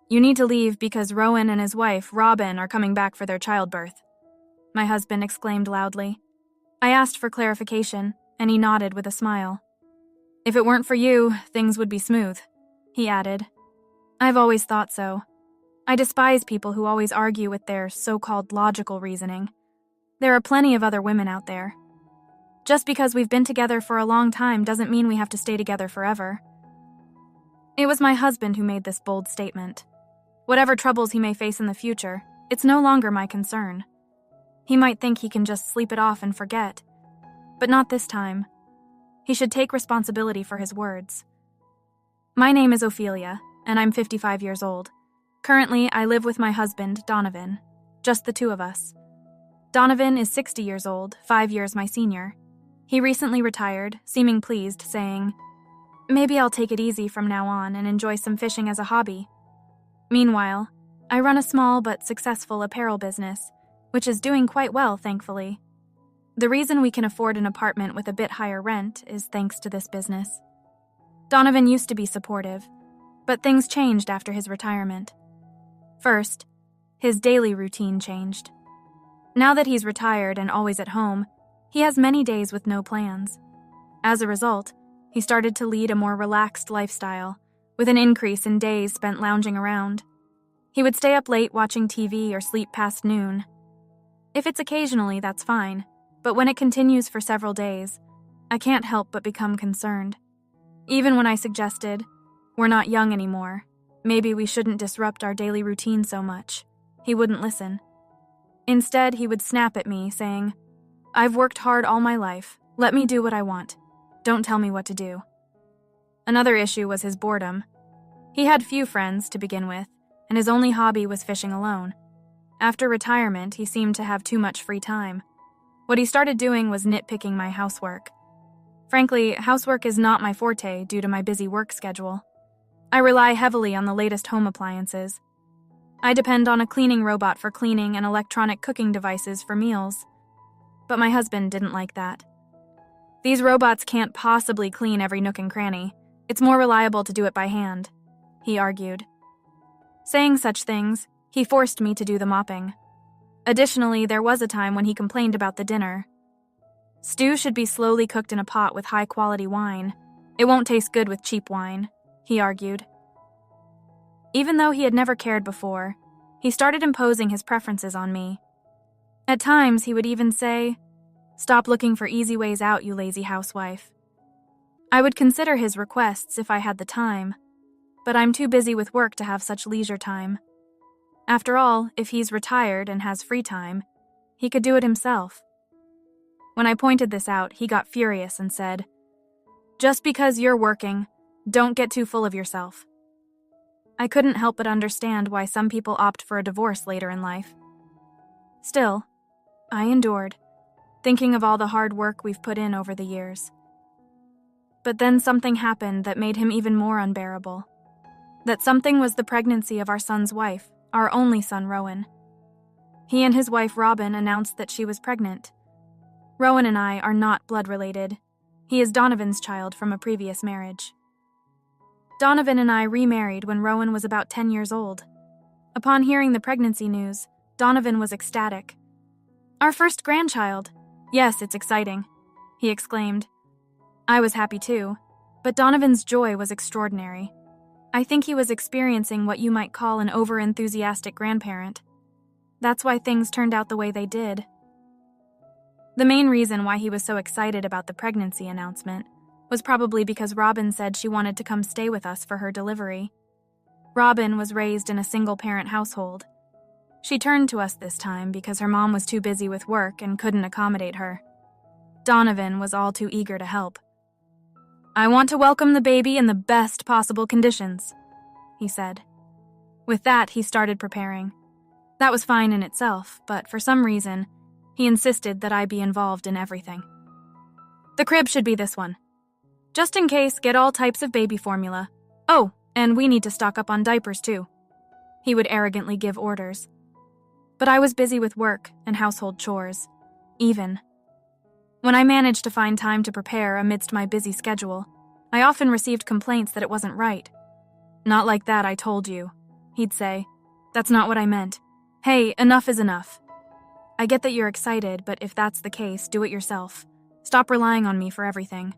You need to leave because Rowan and his wife, Robyn, are coming back for their childbirth," my husband exclaimed loudly. I asked for clarification, and he nodded with a smile. "If it weren't for you, things would be smooth," he added. "I've always thought so. I despise people who always argue with their so-called logical reasoning. There are plenty of other women out there. Just because we've been together for a long time doesn't mean we have to stay together forever." It was my husband who made this bold statement. Whatever troubles he may face in the future, it's no longer my concern. He might think he can just sleep it off and forget, but not this time. He should take responsibility for his words. My name is Ophelia, and I'm 55 years old. Currently, I live with my husband, Donovan, just the two of us. Donovan is 60 years old, 5 years my senior. He recently retired, seeming pleased, saying, "Maybe I'll take it easy from now on and enjoy some fishing as a hobby." Meanwhile, I run a small but successful apparel business, which is doing quite well, thankfully. The reason we can afford an apartment with a bit higher rent is thanks to this business. Donovan used to be supportive, but things changed after his retirement. First, his daily routine changed. Now that he's retired and always at home, he has many days with no plans. As a result, he started to lead a more relaxed lifestyle, with an increase in days spent lounging around. He would stay up late watching TV or sleep past noon. If it's occasionally, that's fine, but when it continues for several days, I can't help but become concerned. Even when I suggested, "We're not young anymore, maybe we shouldn't disrupt our daily routine so much," he wouldn't listen. Instead, he would snap at me, saying, "I've worked hard all my life. Let me do what I want. Don't tell me what to do." Another issue was his boredom. He had few friends to begin with, and his only hobby was fishing alone. After retirement, he seemed to have too much free time. What he started doing was nitpicking my housework. Frankly, housework is not my forte due to my busy work schedule. I rely heavily on the latest home appliances. I depend on a cleaning robot for cleaning and electronic cooking devices for meals. But my husband didn't like that. "These robots can't possibly clean every nook and cranny. It's more reliable to do it by hand," he argued. Saying such things, he forced me to do the mopping. Additionally, there was a time when he complained about the dinner. "Stew should be slowly cooked in a pot with high-quality wine. It won't taste good with cheap wine," he argued. Even though he had never cared before, he started imposing his preferences on me. At times, he would even say, "Stop looking for easy ways out, you lazy housewife." I would consider his requests if I had the time, but I'm too busy with work to have such leisure time. After all, if he's retired and has free time, he could do it himself. When I pointed this out, he got furious and said, "Just because you're working, don't get too full of yourself." I couldn't help but understand why some people opt for a divorce later in life. Still, I endured, thinking of all the hard work we've put in over the years. But then something happened that made him even more unbearable. That something was the pregnancy of our son's wife, our only son, Rowan. He and his wife, Robyn, announced that she was pregnant. Rowan and I are not blood related. He is Donovan's child from a previous marriage. Donovan and I remarried when Rowan was about 10 years old. Upon hearing the pregnancy news, Donovan was ecstatic. "Our first grandchild! Yes, it's exciting," he exclaimed. I was happy too, but Donovan's joy was extraordinary. I think he was experiencing what you might call an over-enthusiastic grandparent. That's why things turned out the way they did. The main reason why he was so excited about the pregnancy announcement was probably because Robyn said she wanted to come stay with us for her delivery. Robyn was raised in a single-parent household. She turned to us this time because her mom was too busy with work and couldn't accommodate her. Donovan was all too eager to help. "I want to welcome the baby in the best possible conditions," he said. With that, he started preparing. That was fine in itself, but for some reason, he insisted that I be involved in everything. "The crib should be this one. Just in case, get all types of baby formula. Oh, and we need to stock up on diapers too." He would arrogantly give orders. But I was busy with work and household chores. When I managed to find time to prepare amidst my busy schedule, I often received complaints that it wasn't right. "Not like that, I told you," he'd say. "That's not what I meant. Hey, enough is enough. I get that you're excited, but if that's the case, do it yourself. Stop relying on me for everything."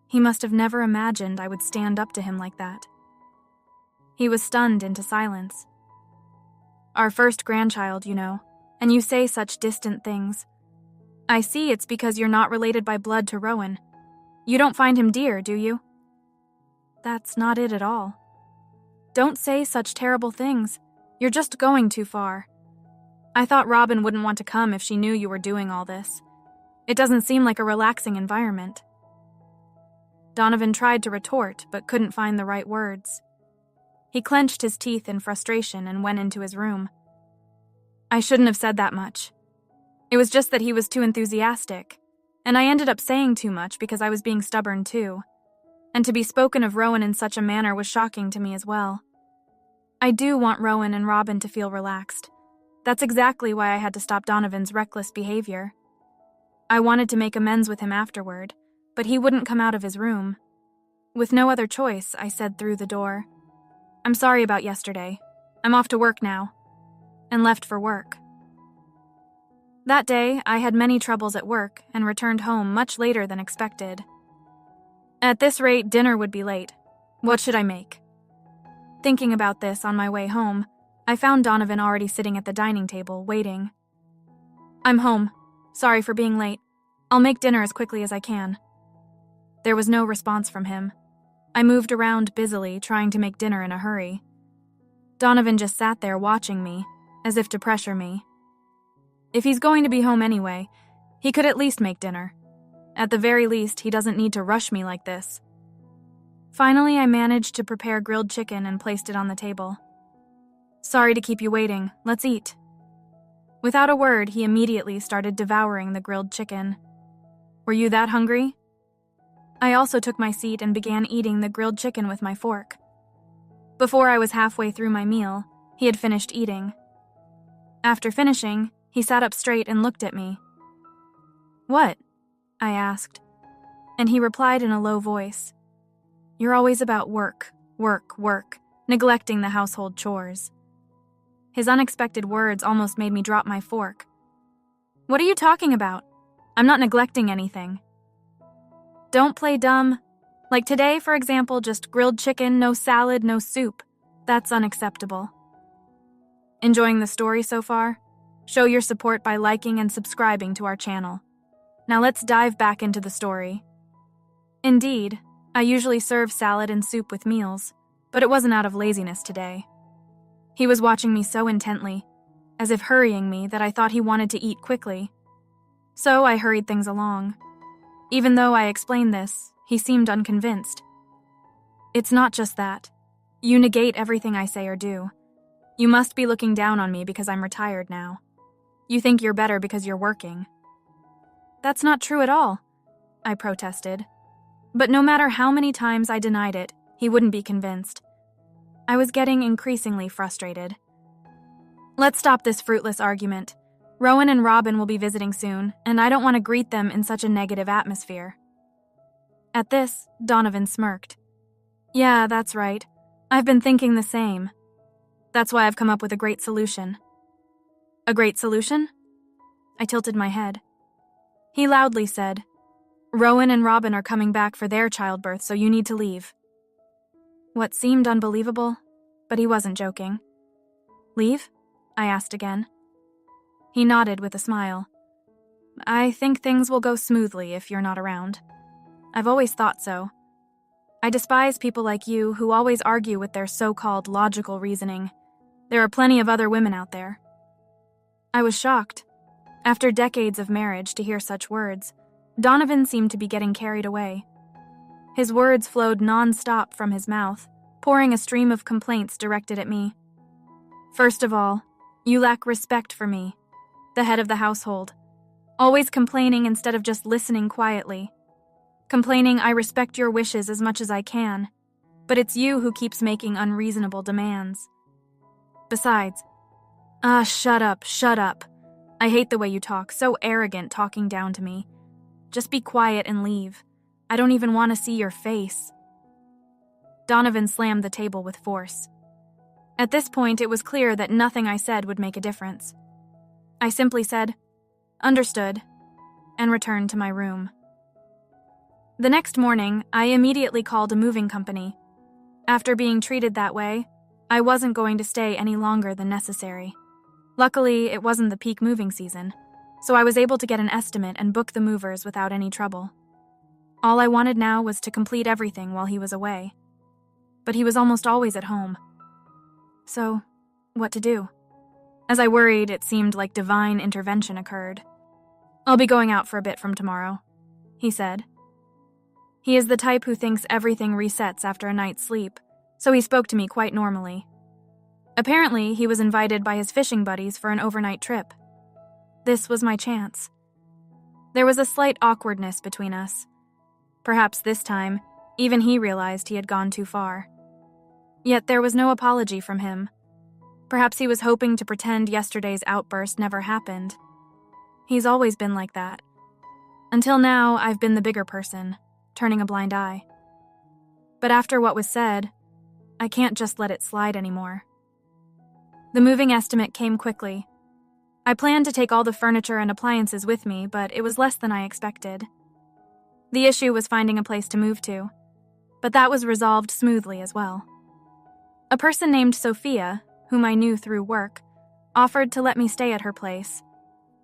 He must have never imagined I would stand up to him like that. He was stunned into silence. "Our first grandchild, you know, and you say such distant things. I see it's because you're not related by blood to Rowan. You don't find him dear, do you?" "That's not it at all. Don't say such terrible things. You're just going too far. I thought Robyn wouldn't want to come if she knew you were doing all this. It doesn't seem like a relaxing environment." Donovan tried to retort, but couldn't find the right words. He clenched his teeth in frustration and went into his room. I shouldn't have said that much. It was just that he was too enthusiastic, and I ended up saying too much because I was being stubborn too. And to be spoken of Rowan in such a manner was shocking to me as well. I do want Rowan and Robyn to feel relaxed. That's exactly why I had to stop Donovan's reckless behavior. I wanted to make amends with him afterward, but he wouldn't come out of his room. With no other choice, I said through the door, "I'm sorry about yesterday. I'm off to work now," and left for work. That day, I had many troubles at work and returned home much later than expected. At this rate, dinner would be late. What should I make? Thinking about this on my way home, I found Donovan already sitting at the dining table, waiting. "I'm home. Sorry for being late. I'll make dinner as quickly as I can." There was no response from him. I moved around busily, trying to make dinner in a hurry. Donovan just sat there watching me, as if to pressure me. If he's going to be home anyway, he could at least make dinner. At the very least, he doesn't need to rush me like this. Finally, I managed to prepare grilled chicken and placed it on the table. "Sorry to keep you waiting. Let's eat." Without a word, he immediately started devouring the grilled chicken. "Were you that hungry?" I also took my seat and began eating the grilled chicken with my fork. Before I was halfway through my meal, he had finished eating. After finishing, he sat up straight and looked at me. "What?" I asked, and he replied in a low voice, "You're always about work, work, work, neglecting the household chores." His unexpected words almost made me drop my fork. "What are you talking about? I'm not neglecting anything." "Don't play dumb. Like today, for example, just grilled chicken, no salad, no soup. That's unacceptable." Enjoying the story so far? Show your support by liking and subscribing to our channel. Now let's dive back into the story. Indeed, I usually serve salad and soup with meals, but it wasn't out of laziness today. He was watching me so intently, as if hurrying me, that I thought he wanted to eat quickly. So I hurried things along. Even though I explained this, he seemed unconvinced. "It's not just that. You negate everything I say or do. You must be looking down on me because I'm retired now. You think you're better because you're working." "That's not true at all," I protested. But no matter how many times I denied it, he wouldn't be convinced. I was getting increasingly frustrated. "Let's stop this fruitless argument. Rowan and Robyn will be visiting soon, and I don't want to greet them in such a negative atmosphere." At this, Donovan smirked. "Yeah, that's right. I've been thinking the same. That's why I've come up with a great solution." "A great solution?" I tilted my head. He loudly said, "Rowan and Robyn are coming back for their childbirth, so you need to leave." What seemed unbelievable, but he wasn't joking. "Leave?" I asked again. He nodded with a smile. "I think things will go smoothly if you're not around. I've always thought so. I despise people like you who always argue with their so-called logical reasoning. There are plenty of other women out there." I was shocked. After decades of marriage, to hear such words, Donovan seemed to be getting carried away. His words flowed non-stop from his mouth, pouring a stream of complaints directed at me. "First of all, you lack respect for me, the head of the household. Always complaining instead of just listening quietly. Complaining I respect your wishes as much as I can, but it's you who keeps making unreasonable demands. Besides, shut up, shut up. I hate the way you talk, so arrogant talking down to me. Just be quiet and leave. I don't even want to see your face." Donovan slammed the table with force. At this point, it was clear that nothing I said would make a difference. I simply said, "Understood," and returned to my room. The next morning, I immediately called a moving company. After being treated that way, I wasn't going to stay any longer than necessary. Luckily, it wasn't the peak moving season, so I was able to get an estimate and book the movers without any trouble. All I wanted now was to complete everything while he was away. But he was almost always at home. So, what to do? As I worried, it seemed like divine intervention occurred. "I'll be going out for a bit from tomorrow," he said. He is the type who thinks everything resets after a night's sleep, so he spoke to me quite normally. Apparently, he was invited by his fishing buddies for an overnight trip. This was my chance. There was a slight awkwardness between us. Perhaps this time, even he realized he had gone too far. Yet there was no apology from him. Perhaps he was hoping to pretend yesterday's outburst never happened. He's always been like that. Until now, I've been the bigger person, turning a blind eye. But after what was said, I can't just let it slide anymore. The moving estimate came quickly. I planned to take all the furniture and appliances with me, but it was less than I expected. The issue was finding a place to move to, but that was resolved smoothly as well. A person named Sophia, whom I knew through work, offered to let me stay at her place,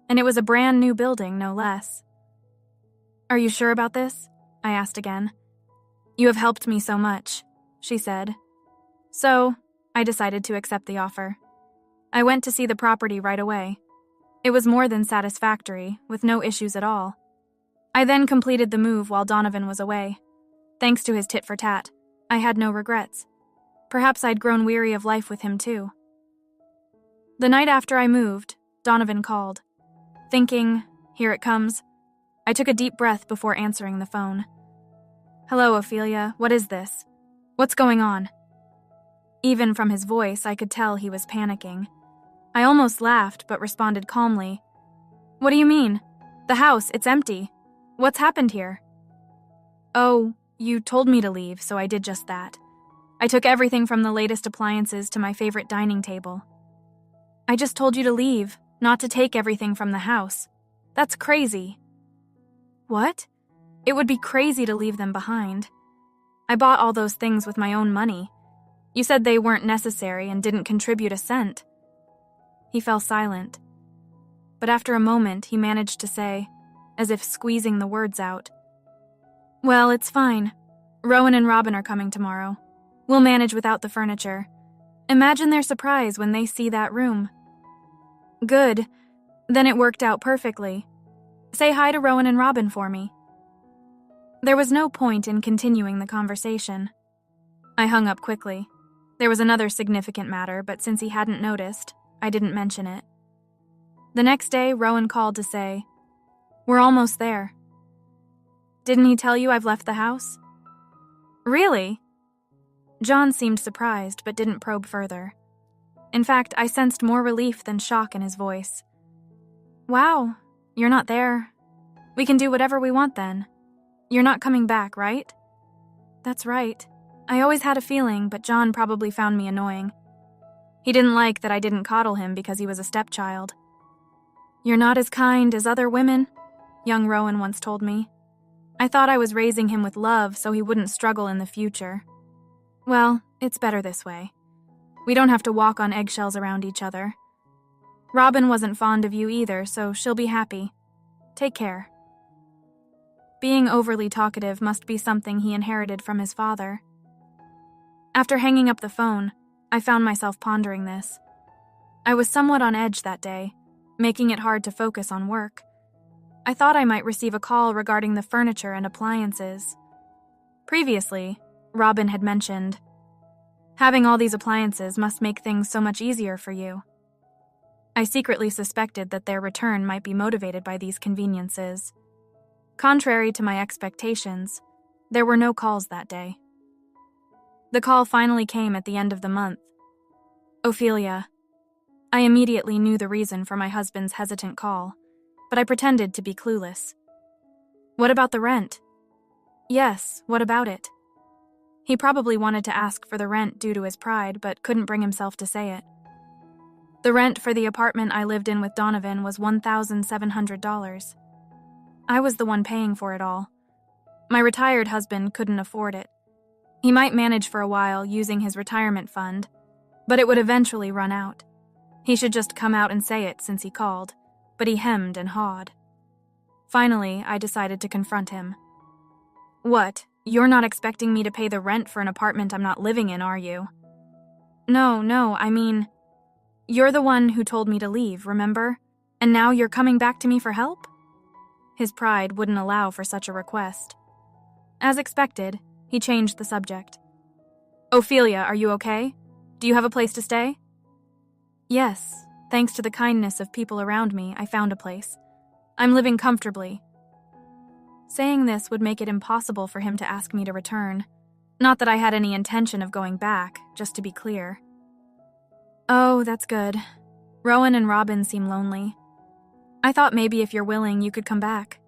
and it was a brand new building, no less. "Are you sure about this?" I asked again. "You have helped me so much," she said. So, I decided to accept the offer. I went to see the property right away. It was more than satisfactory, with no issues at all. I then completed the move while Donovan was away. Thanks to his tit-for-tat, I had no regrets. Perhaps I'd grown weary of life with him too. The night after I moved, Donovan called. Thinking, here it comes, I took a deep breath before answering the phone. "Hello, Ophelia, what is this? What's going on?" Even from his voice, I could tell he was panicking. I almost laughed, but responded calmly. "What do you mean? The house, it's empty. What's happened here?" "Oh, you told me to leave, so I did just that. I took everything from the latest appliances to my favorite dining table." "I just told you to leave, not to take everything from the house. That's crazy." "What? It would be crazy to leave them behind. I bought all those things with my own money. You said they weren't necessary and didn't contribute a cent." He fell silent. But after a moment, he managed to say, as if squeezing the words out, "Well, it's fine. Rowan and Robyn are coming tomorrow. We'll manage without the furniture. Imagine their surprise when they see that room." "Good. Then it worked out perfectly. Say hi to Rowan and Robyn for me." There was no point in continuing the conversation. I hung up quickly. There was another significant matter, but since he hadn't noticed, I didn't mention it. The next day, Rowan called to say, "We're almost there." "Didn't he tell you I've left the house?" "Really?" John seemed surprised, but didn't probe further. In fact, I sensed more relief than shock in his voice. "Wow, you're not there. We can do whatever we want then. You're not coming back, right?" "That's right. I always had a feeling, but John probably found me annoying. He didn't like that I didn't coddle him because he was a stepchild. 'You're not as kind as other women,' young Rowan once told me. I thought I was raising him with love so he wouldn't struggle in the future. Well, it's better this way. We don't have to walk on eggshells around each other. Robyn wasn't fond of you either, so she'll be happy. Take care." Being overly talkative must be something he inherited from his father. After hanging up the phone, I found myself pondering this. I was somewhat on edge that day, making it hard to focus on work. I thought I might receive a call regarding the furniture and appliances. Previously, Robyn had mentioned, "Having all these appliances must make things so much easier for you." I secretly suspected that their return might be motivated by these conveniences. Contrary to my expectations, there were no calls that day. The call finally came at the end of the month. "Ophelia." I immediately knew the reason for my husband's hesitant call, but I pretended to be clueless. "What about the rent?" "Yes, what about it?" He probably wanted to ask for the rent due to his pride, but couldn't bring himself to say it. The rent for the apartment I lived in with Donovan was $1,700. I was the one paying for it all. My retired husband couldn't afford it. He might manage for a while using his retirement fund, but it would eventually run out. He should just come out and say it since he called, but he hemmed and hawed. Finally, I decided to confront him. "What? You're not expecting me to pay the rent for an apartment I'm not living in, are you?" No, I mean, you're the one who told me to leave, remember? And now you're coming back to me for help?" His pride wouldn't allow for such a request. As expected, he changed the subject. "Ophelia, are you okay? Do you have a place to stay?" "Yes, thanks to the kindness of people around me, I found a place. I'm living comfortably." Saying this would make it impossible for him to ask me to return. Not that I had any intention of going back, just to be clear. "Oh, that's good. Rowan and Robyn seem lonely. I thought maybe if you're willing, you could come back."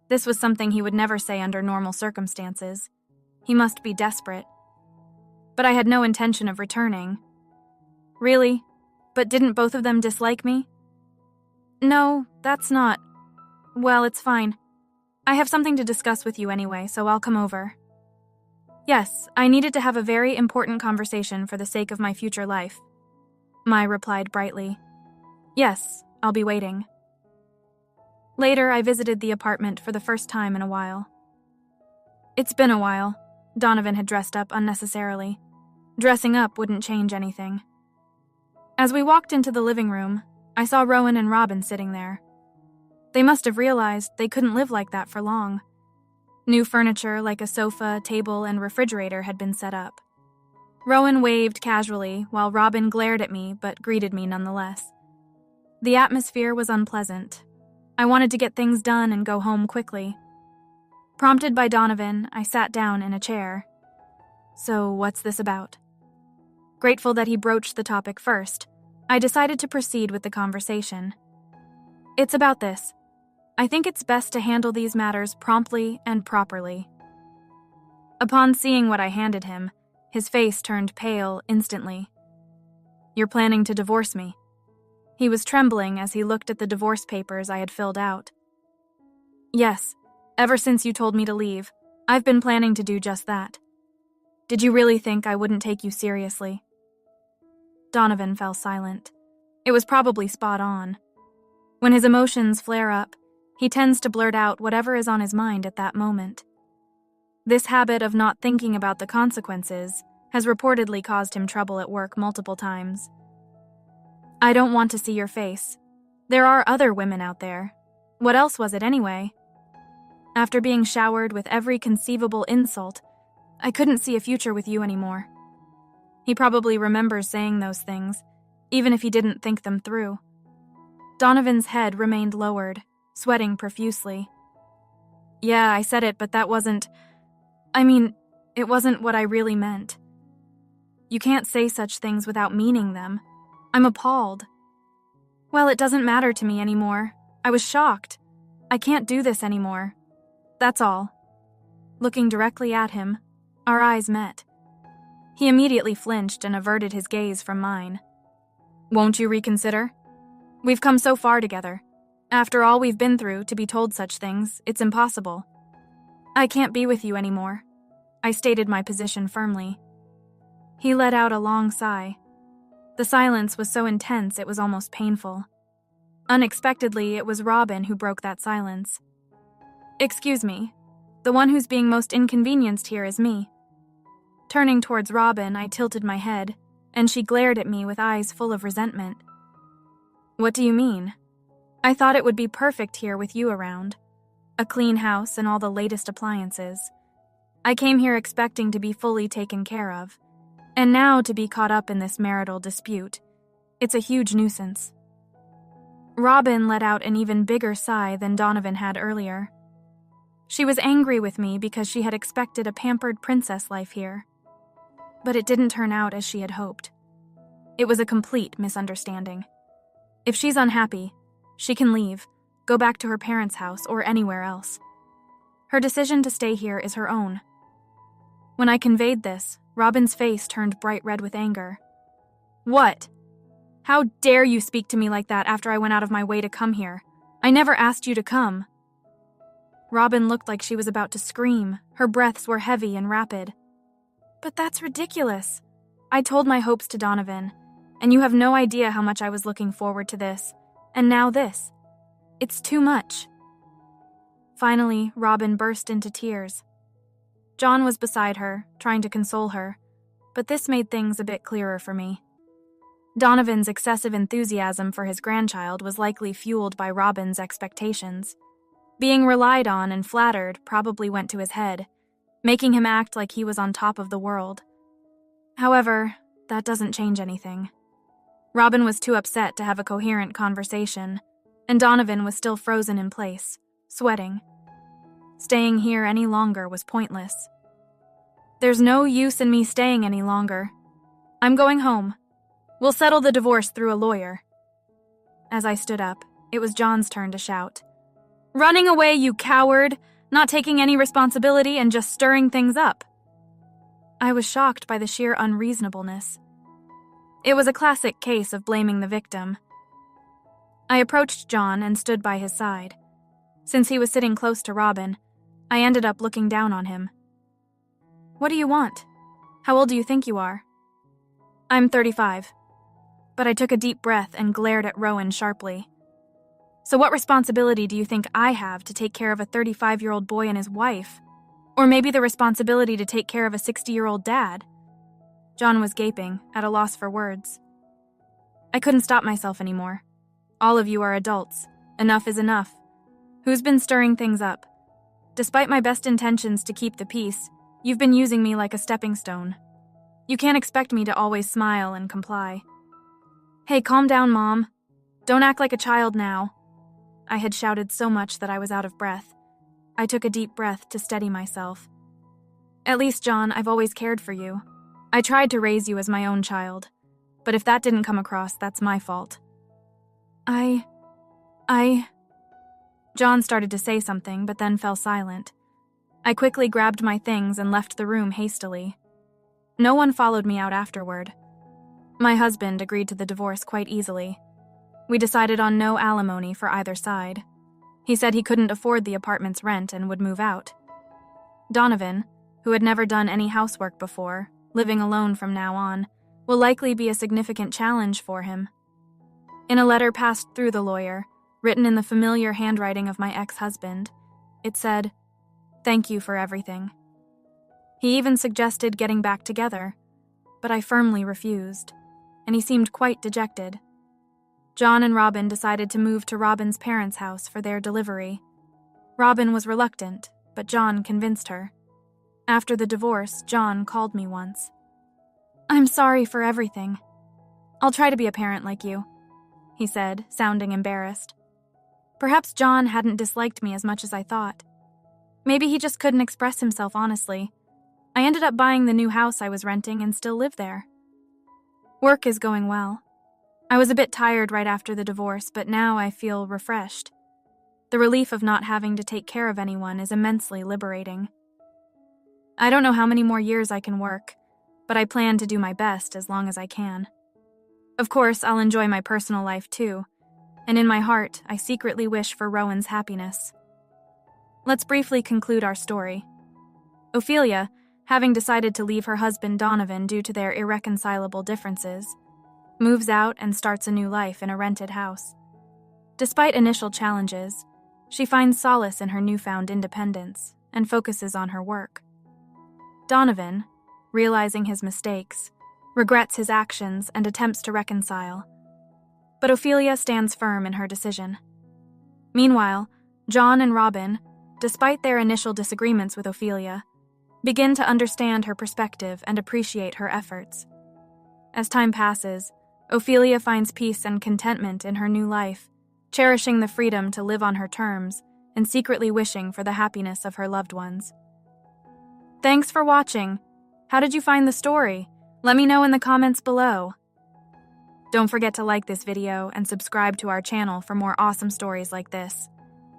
This was something he would never say under normal circumstances. He must be desperate. But I had no intention of returning. "Really? But didn't both of them dislike me?" "No, that's not. Well, it's fine. I have something to discuss with you anyway, so I'll come over." "Yes, I needed to have a very important conversation for the sake of my future life." Mai replied brightly. "Yes, I'll be waiting." Later, I visited the apartment for the first time in a while. It's been a while. Donovan had dressed up unnecessarily. Dressing up wouldn't change anything. As we walked into the living room, I saw Rowan and Robyn sitting there. They must have realized they couldn't live like that for long. New furniture like a sofa, table, and refrigerator had been set up. Rowan waved casually while Robyn glared at me but greeted me nonetheless. The atmosphere was unpleasant. I wanted to get things done and go home quickly. Prompted by Donovan, I sat down in a chair. "So, what's this about?" Grateful that he broached the topic first, I decided to proceed with the conversation. "It's about this. I think it's best to handle these matters promptly and properly." Upon seeing what I handed him, his face turned pale instantly. "You're planning to divorce me?" He was trembling as he looked at the divorce papers I had filled out. "Yes, ever since you told me to leave, I've been planning to do just that. Did you really think I wouldn't take you seriously?" Donovan fell silent. It was probably spot on. When his emotions flare up, he tends to blurt out whatever is on his mind at that moment. This habit of not thinking about the consequences has reportedly caused him trouble at work multiple times. "I don't want to see your face. There are other women out there. What else was it anyway?" After being showered with every conceivable insult, I couldn't see a future with you anymore. He probably remembers saying those things, even if he didn't think them through. Donovan's head remained lowered, sweating profusely. "Yeah, I said it, but that wasn't... it wasn't what I really meant. You can't say such things without meaning them. I'm appalled." "Well, it doesn't matter to me anymore. I was shocked. I can't do this anymore. That's all." Looking directly at him, our eyes met. He immediately flinched and averted his gaze from mine. "Won't you reconsider? We've come so far together. After all we've been through, to be told such things, it's impossible. I can't be with you anymore." I stated my position firmly. He let out a long sigh. The silence was so intense it was almost painful. Unexpectedly, it was Robyn who broke that silence. "Excuse me. The one who's being most inconvenienced here is me." Turning towards Robyn, I tilted my head, and she glared at me with eyes full of resentment. "What do you mean? I thought it would be perfect here with you around. A clean house and all the latest appliances. I came here expecting to be fully taken care of. And now to be caught up in this marital dispute. It's a huge nuisance." Robyn let out an even bigger sigh than Donovan had earlier. She was angry with me because she had expected a pampered princess life here. But it didn't turn out as she had hoped. It was a complete misunderstanding. If she's unhappy, she can leave, go back to her parents' house or anywhere else. Her decision to stay here is her own. When I conveyed this, Robyn's face turned bright red with anger. What? How dare you speak to me like that after I went out of my way to come here? I never asked you to come. Robyn looked like she was about to scream. Her breaths were heavy and rapid. But that's ridiculous. I told my hopes to Donovan, and you have no idea how much I was looking forward to this. And now this. It's too much. Finally, Robyn burst into tears. John was beside her, trying to console her, but this made things a bit clearer for me. Donovan's excessive enthusiasm for his grandchild was likely fueled by Robyn's expectations. Being relied on and flattered probably went to his head, making him act like he was on top of the world. However, that doesn't change anything. Robyn was too upset to have a coherent conversation, and Donovan was still frozen in place, sweating. Staying here any longer was pointless. There's no use in me staying any longer. I'm going home. We'll settle the divorce through a lawyer. As I stood up, it was John's turn to shout. Running away, you coward! Not taking any responsibility and just stirring things up. I was shocked by the sheer unreasonableness. It was a classic case of blaming the victim. I approached John and stood by his side. Since he was sitting close to Robyn, I ended up looking down on him. What do you want? How old do you think you are? I'm 35. But I took a deep breath and glared at Rowan sharply. So what responsibility do you think I have to take care of a 35-year-old boy and his wife? Or maybe the responsibility to take care of a 60-year-old dad? John was gaping, at a loss for words. I couldn't stop myself anymore. All of you are adults. Enough is enough. Who's been stirring things up? Despite my best intentions to keep the peace, you've been using me like a stepping stone. You can't expect me to always smile and comply. Hey, calm down, Mom. Don't act like a child now. I had shouted so much that I was out of breath. I took a deep breath to steady myself. At least, John, I've always cared for you. I tried to raise you as my own child. But if that didn't come across, that's my fault. John started to say something, but then fell silent. I quickly grabbed my things and left the room hastily. No one followed me out afterward. My husband agreed to the divorce quite easily. We decided on no alimony for either side. He said he couldn't afford the apartment's rent and would move out. Donovan, who had never done any housework before, living alone from now on, will likely be a significant challenge for him. In a letter passed through the lawyer, written in the familiar handwriting of my ex-husband, it said, "Thank you for everything." He even suggested getting back together, but I firmly refused, and he seemed quite dejected. John and Robyn decided to move to Robyn's parents' house for their delivery. Robyn was reluctant, but John convinced her. After the divorce, John called me once. "I'm sorry for everything. I'll try to be a parent like you," he said, sounding embarrassed. Perhaps John hadn't disliked me as much as I thought. Maybe he just couldn't express himself honestly. I ended up buying the new house I was renting and still live there. Work is going well. I was a bit tired right after the divorce, but now I feel refreshed. The relief of not having to take care of anyone is immensely liberating. I don't know how many more years I can work, but I plan to do my best as long as I can. Of course, I'll enjoy my personal life too, and in my heart, I secretly wish for Rowan's happiness. Let's briefly conclude our story. Ophelia, having decided to leave her husband Donovan due to their irreconcilable differences, moves out and starts a new life in a rented house. Despite initial challenges, she finds solace in her newfound independence and focuses on her work. Donovan, realizing his mistakes, regrets his actions and attempts to reconcile, but Ophelia stands firm in her decision. Meanwhile, John and Robyn, despite their initial disagreements with Ophelia, begin to understand her perspective and appreciate her efforts. As time passes, Ophelia finds peace and contentment in her new life, cherishing the freedom to live on her terms and secretly wishing for the happiness of her loved ones. Thanks for watching. How did you find the story? Let me know in the comments below. Don't forget to like this video and subscribe to our channel for more awesome stories like this.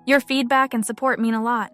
Your feedback and support mean a lot.